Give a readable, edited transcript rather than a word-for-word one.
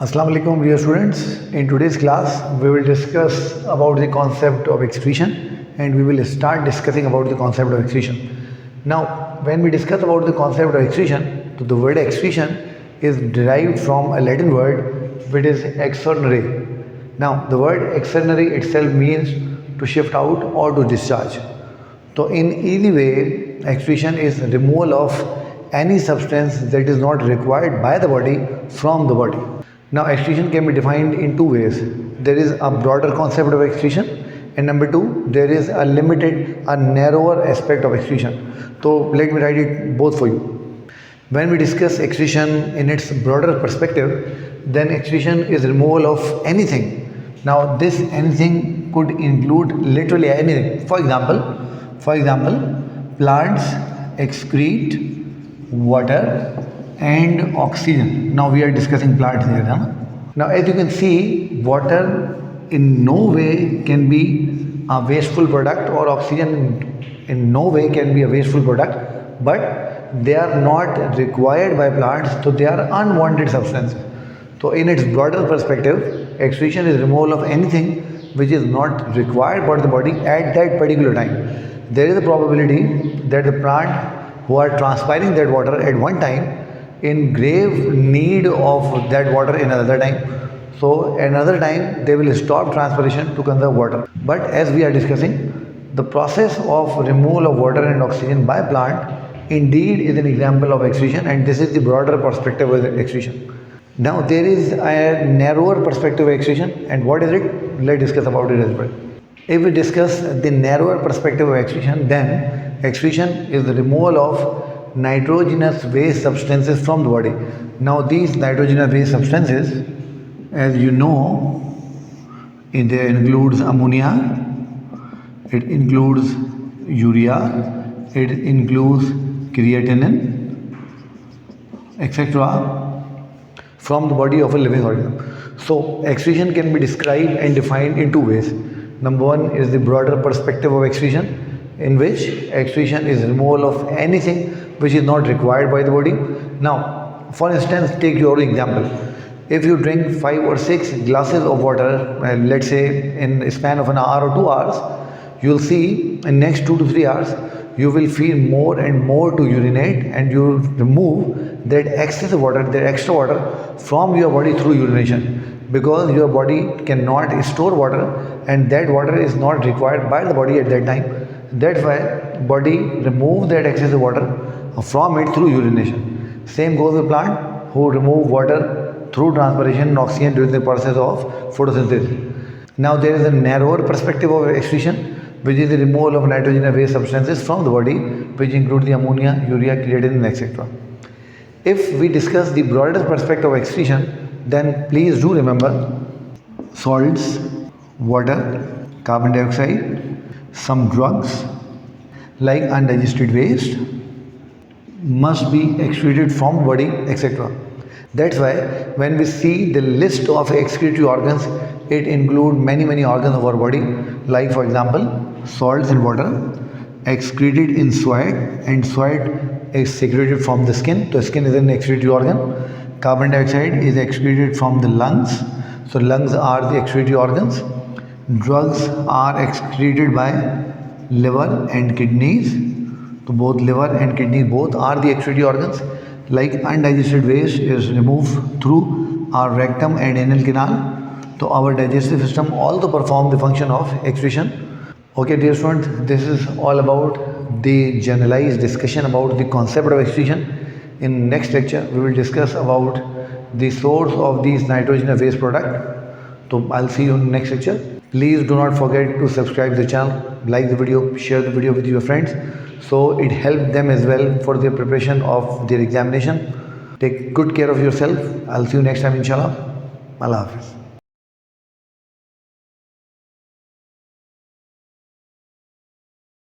Assalamu alaikum dear students. In today's class we will discuss about the concept of excretion and we will start discussing about the concept of excretion. Now when we discuss about the concept of excretion, the word excretion is derived from a Latin word which is externary. Now the word externary itself means to shift out or to discharge. So in easy way, excretion is removal of any substance that is not required by the body from the body. Now excretion can be defined in two ways. There is a broader concept of excretion and number two, there is a narrower aspect of excretion. So let me write it both for you. When we discuss excretion in its broader perspective, then excretion is removal of anything. Now this anything could include literally anything. For example, plants excrete water and oxygen. Now we are discussing plants here. Now as you can see, water in no way can be a wasteful product or oxygen in no way can be a wasteful product, but they are not required by plants, so they are unwanted substances. So in its broader perspective, excretion is removal of anything which is not required by the body at that particular time. There is a probability that the plant who are transpiring that water at one time in grave need of that water in another time. So another time they will stop transpiration to conserve water. But as we are discussing, the process of removal of water and oxygen by plant indeed is an example of excretion, and this is the broader perspective of excretion. Now there is a narrower perspective of excretion, and what is it? Let's discuss about it as well. If we discuss the narrower perspective of excretion, then excretion is the removal of nitrogenous waste substances from the body. Now these nitrogenous waste substances, as you know, it includes ammonia, it includes urea, it includes creatinine, etc. from the body of a living organism. So excretion can be described and defined in two ways. Number one is the broader perspective of excretion, in which excretion is removal of anything which is not required by the body. Now, for instance, take your example. If you drink 5 or 6 glasses of water, let's say in a span of an hour or 2 hours, you'll see in next 2 to 3 hours, you will feel more and more to urinate, and you will remove that excess water, that extra water from your body through urination, because your body cannot store water and that water is not required by the body at that time. That's why body remove that excess water from it through urination. Same goes with plant who remove water through transpiration and oxygen during the process of photosynthesis. Now there is a narrower perspective of excretion, which is the removal of nitrogenous waste substances from the body, which include the ammonia, urea, creatinine, etc. If we discuss the broader perspective of excretion, then please do remember salts, water, carbon dioxide, some drugs like undigested waste must be excreted from body, etc. That's why when we see the list of excretory organs, it includes many organs of our body, like for example salts in water, excreted in sweat, and sweat is secreted from the skin. The skin is an excretory organ. Carbon dioxide is excreted from the lungs, so lungs are the excretory organs. Drugs are excreted by liver and kidneys. So both liver and kidney both are the excretory organs. Like undigested waste is removed through our rectum and anal canal. So our digestive system also perform the function of excretion. Okay dear students, this is all about the generalized discussion about the concept of excretion. In next lecture we will discuss about the source of these nitrogenous waste product. So I'll see you in the next lecture. Please do not forget to subscribe the channel, like the video, share the video with your friends, so it helps them as well for their preparation of their examination. Take good care of yourself. I'll see you next time inshallah. Allah Hafiz.